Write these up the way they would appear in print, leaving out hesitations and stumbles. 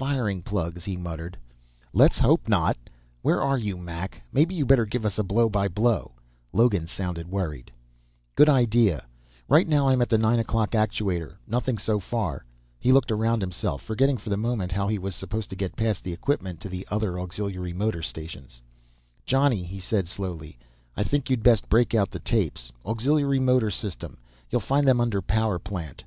firing plugs," he muttered. "Let's hope not. Where are you, Mac? Maybe you better give us a blow-by-blow." Logan sounded worried. "Good idea. Right now I'm at the 9 o'clock actuator. Nothing so far." He looked around himself, forgetting for the moment how he was supposed to get past the equipment to the other auxiliary motor stations. "Johnny," he said slowly, "I think you'd best break out the tapes. Auxiliary motor system. You'll find them under power plant."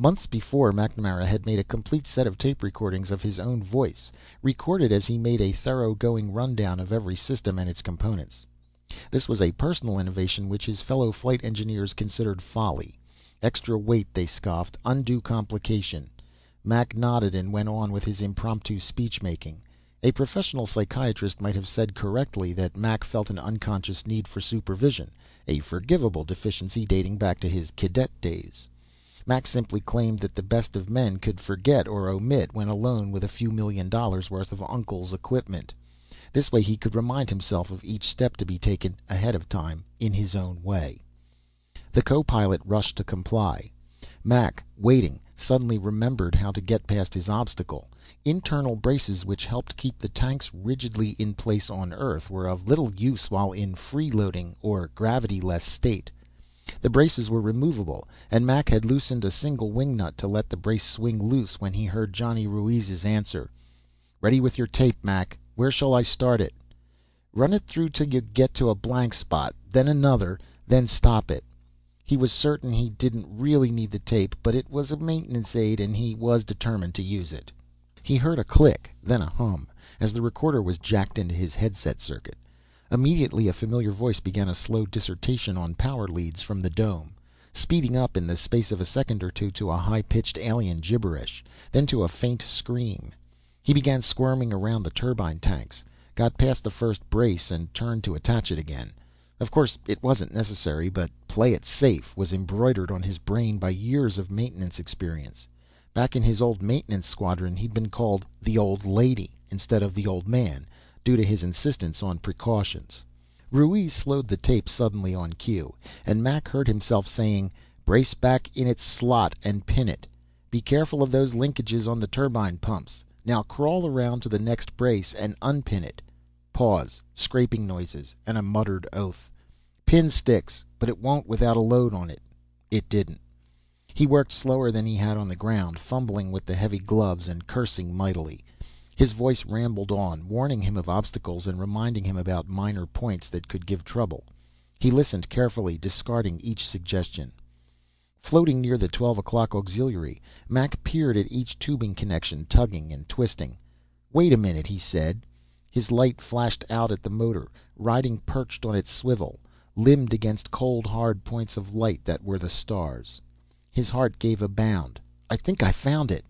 Months before, McNamara had made a complete set of tape recordings of his own voice, recorded as he made a thorough-going rundown of every system and its components. This was a personal innovation which his fellow flight engineers considered folly. Extra weight, they scoffed, undue complication. Mac nodded and went on with his impromptu speech-making. A professional psychiatrist might have said correctly that Mac felt an unconscious need for supervision, a forgivable deficiency dating back to his cadet days. Mac simply claimed that the best of men could forget or omit when alone with a few $1,000,000 worth of Uncle's equipment. This way he could remind himself of each step to be taken ahead of time in his own way. The co-pilot rushed to comply. Mac, waiting, suddenly remembered how to get past his obstacle. Internal braces which helped keep the tanks rigidly in place on Earth were of little use while in free-loading or gravity-less state. The braces were removable, and Mac had loosened a single wing nut to let the brace swing loose when he heard Johnny Ruiz's answer. "Ready with your tape, Mac. Where shall I start it?" "Run it through till you get to a blank spot, then another, then stop it." He was certain he didn't really need the tape, but it was a maintenance aid and he was determined to use it. He heard a click, then a hum, as the recorder was jacked into his headset circuit. Immediately a familiar voice began a slow dissertation on power leads from the dome, speeding up in the space of a second or two to a high-pitched alien gibberish, then to a faint scream. He began squirming around the turbine tanks, got past the first brace and turned to attach it again. Of course it wasn't necessary, but "play it safe" was embroidered on his brain by years of maintenance experience. Back in his old maintenance squadron he'd been called the Old Lady instead of the Old Man, due to his insistence on precautions. Ruiz slowed the tape suddenly on cue, and Mac heard himself saying, "Brace back in its slot and pin it. Be careful of those linkages on the turbine pumps. Now crawl around to the next brace and unpin it." Pause, scraping noises, and a muttered oath. "Pin sticks, but it won't without a load on it." It didn't. He worked slower than he had on the ground, fumbling with the heavy gloves and cursing mightily. His voice rambled on, warning him of obstacles and reminding him about minor points that could give trouble. He listened carefully, discarding each suggestion. Floating near the 12 o'clock auxiliary, Mac peered at each tubing connection, tugging and twisting. "Wait a minute," he said. His light flashed out at the motor, riding perched on its swivel, limned against cold, hard points of light that were the stars. His heart gave a bound. "I think I found it."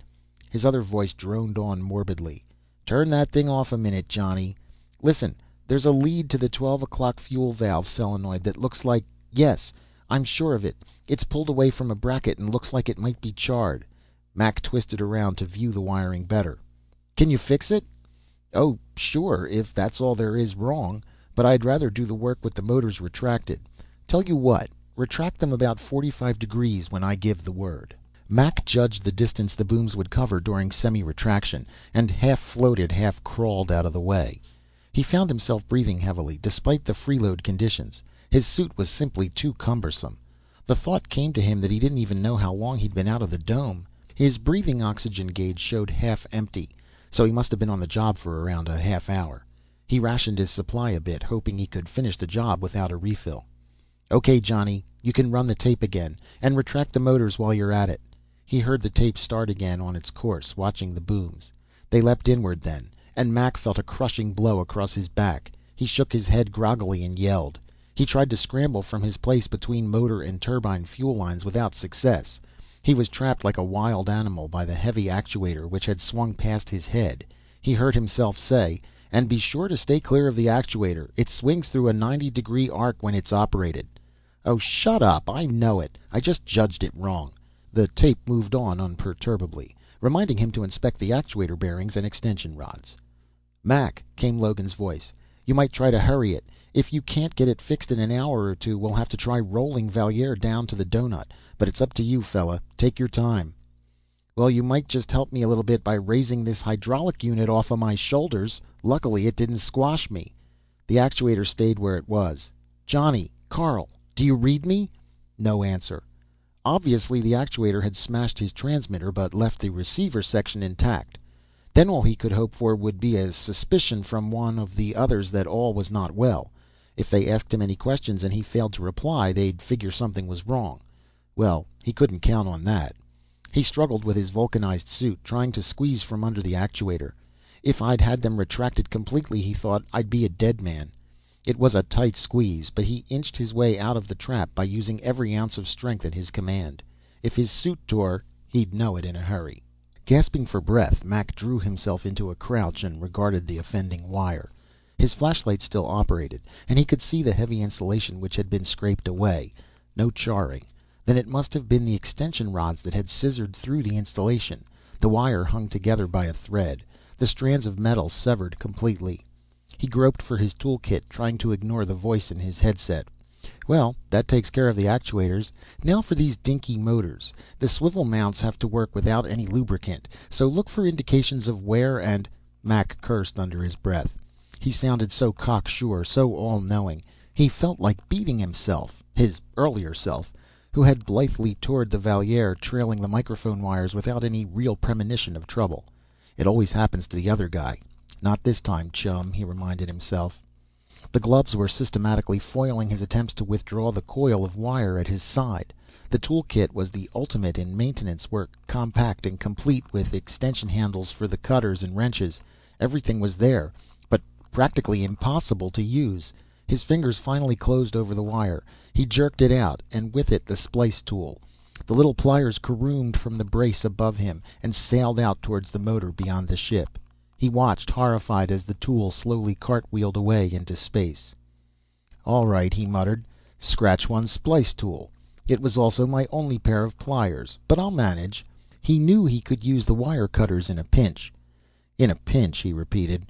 His other voice droned on morbidly. "Turn that thing off a minute, Johnny. Listen, there's a lead to the 12 o'clock fuel valve solenoid that looks like, yes, I'm sure of it. It's pulled away from a bracket and looks like it might be charred." Mac twisted around to view the wiring better. "Can you fix it?" "Oh, sure, if that's all there is wrong. But I'd rather do the work with the motors retracted. Tell you what, retract them about 45 degrees when I give the word." Mac judged the distance the booms would cover during semi-retraction, and half floated, half crawled out of the way. He found himself breathing heavily, despite the freeload conditions. His suit was simply too cumbersome. The thought came to him that he didn't even know how long he'd been out of the dome. His breathing oxygen gauge showed half empty, so he must have been on the job for around a half hour. He rationed his supply a bit, hoping he could finish the job without a refill. "Okay, Johnny, you can run the tape again, and retract the motors while you're at it." He heard the tape start again on its course, watching the booms. They leapt inward then, and Mac felt a crushing blow across his back. He shook his head groggily and yelled. He tried to scramble from his place between motor and turbine fuel lines without success. He was trapped like a wild animal by the heavy actuator which had swung past his head. He heard himself say, "And be sure to stay clear of the actuator. It swings through a 90-degree arc when it's operated." "Oh, shut up. I know it. I just judged it wrong." The tape moved on imperturbably, reminding him to inspect the actuator bearings and extension rods. "Mac," came Logan's voice, "you might try to hurry it. If you can't get it fixed in an hour or two, we'll have to try rolling Valier down to the donut. But it's up to you, fella. Take your time." Well, you might just help me a little bit by raising this hydraulic unit off of my shoulders. Luckily, it didn't squash me. The actuator stayed where it was. Johnny, Carl, do you read me? No answer. Obviously, the actuator had smashed his transmitter, but left the receiver section intact. Then all he could hope for would be a suspicion from one of the others that all was not well. If they asked him any questions and he failed to reply, they'd figure something was wrong. Well, he couldn't count on that. He struggled with his vulcanized suit, trying to squeeze from under the actuator. If I'd had them retracted completely, he thought, I'd be a dead man. It was a tight squeeze, but he inched his way out of the trap by using every ounce of strength at his command. If his suit tore, he'd know it in a hurry. Gasping for breath, Mac drew himself into a crouch and regarded the offending wire. His flashlight still operated, and he could see the heavy insulation which had been scraped away. No charring. Then it must have been the extension rods that had scissored through the insulation. The wire hung together by a thread, the strands of metal severed completely. He groped for his toolkit, trying to ignore the voice in his headset. Well, that takes care of the actuators. Now for these dinky motors. The swivel mounts have to work without any lubricant, so look for indications of wear and... Mac cursed under his breath. He sounded so cocksure, so all-knowing. He felt like beating himself, his earlier self, who had blithely toured the Valier, trailing the microphone wires without any real premonition of trouble. It always happens to the other guy. Not this time, chum, he reminded himself. The gloves were systematically foiling his attempts to withdraw the coil of wire at his side. The toolkit was the ultimate in maintenance work, compact and complete, with extension handles for the cutters and wrenches. Everything was there, but practically impossible to use. His fingers finally closed over the wire. He jerked it out, and with it the splice tool. The little pliers caroomed from the brace above him and sailed out towards the motor beyond the ship. He watched, horrified, as the tool slowly cartwheeled away into space. All right, he muttered. Scratch one splice tool. It was also my only pair of pliers, but I'll manage. He knew he could use the wire cutters in a pinch. In a pinch, he repeated.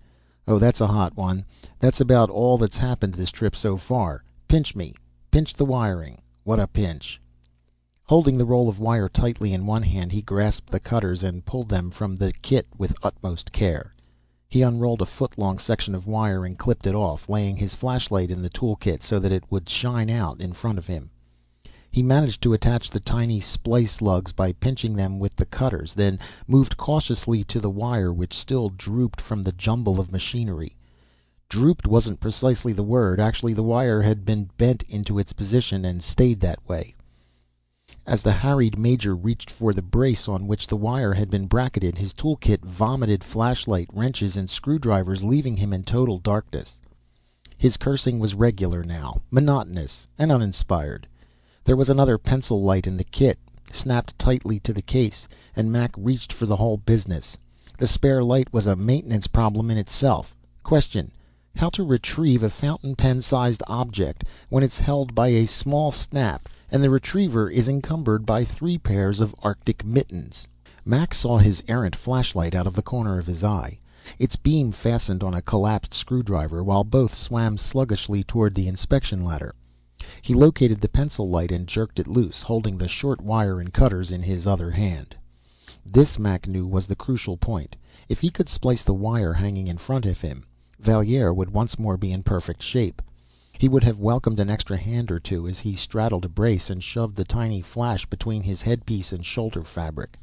Oh, that's a hot one. That's about all that's happened this trip so far. Pinch me. Pinch the wiring. What a pinch. Holding the roll of wire tightly in one hand, he grasped the cutters and pulled them from the kit with utmost care. He unrolled a foot-long section of wire and clipped it off, laying his flashlight in the toolkit so that it would shine out in front of him. He managed to attach the tiny splice lugs by pinching them with the cutters, then moved cautiously to the wire which still drooped from the jumble of machinery. Drooped wasn't precisely the word. Actually, the wire had been bent into its position and stayed that way. As the harried major reached for the brace on which the wire had been bracketed, his toolkit vomited flashlight, wrenches, and screwdrivers, leaving him in total darkness. His cursing was regular now, monotonous and uninspired. There was another pencil light in the kit, snapped tightly to the case, and Mac reached for the whole business. The spare light was a maintenance problem in itself. Question: how to retrieve a fountain pen-sized object when it's held by a small snap and the retriever is encumbered by 3 pairs of Arctic mittens? Mac saw his errant flashlight out of the corner of his eye. Its beam fastened on a collapsed screwdriver, while both swam sluggishly toward the inspection ladder. He located the pencil light and jerked it loose, holding the short wire and cutters in his other hand. This, Mac knew, was the crucial point. If he could splice the wire hanging in front of him, Valier would once more be in perfect shape. He would have welcomed an extra hand or two as he straddled a brace and shoved the tiny flash between his headpiece and shoulder fabric.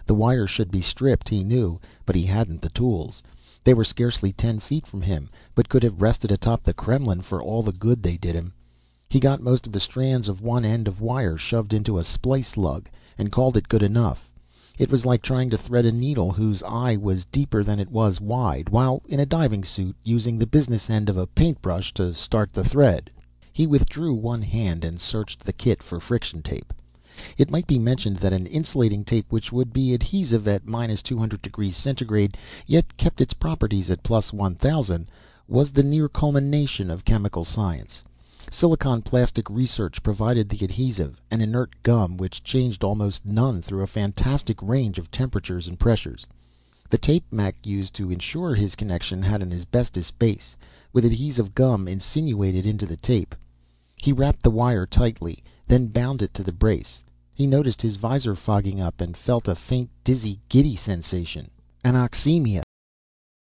The wire should be stripped, he knew, but he hadn't the tools. They were scarcely 10 feet from him, but could have rested atop the Kremlin for all the good they did him. He got most of the strands of one end of wire shoved into a splice lug and called it good enough. It was like trying to thread a needle whose eye was deeper than it was wide, while in a diving suit, using the business end of a paintbrush to start the thread. He withdrew one hand and searched the kit for friction tape. It might be mentioned that an insulating tape which would be adhesive at -200°C, yet kept its properties at +1000, was the near culmination of chemical science. Silicon plastic research provided the adhesive, an inert gum which changed almost none through a fantastic range of temperatures and pressures. The tape Mac used to ensure his connection had an asbestos base, with adhesive gum insinuated into the tape. He wrapped the wire tightly, then bound it to the brace. He noticed his visor fogging up and felt a faint, dizzy, giddy sensation. Anoxemia,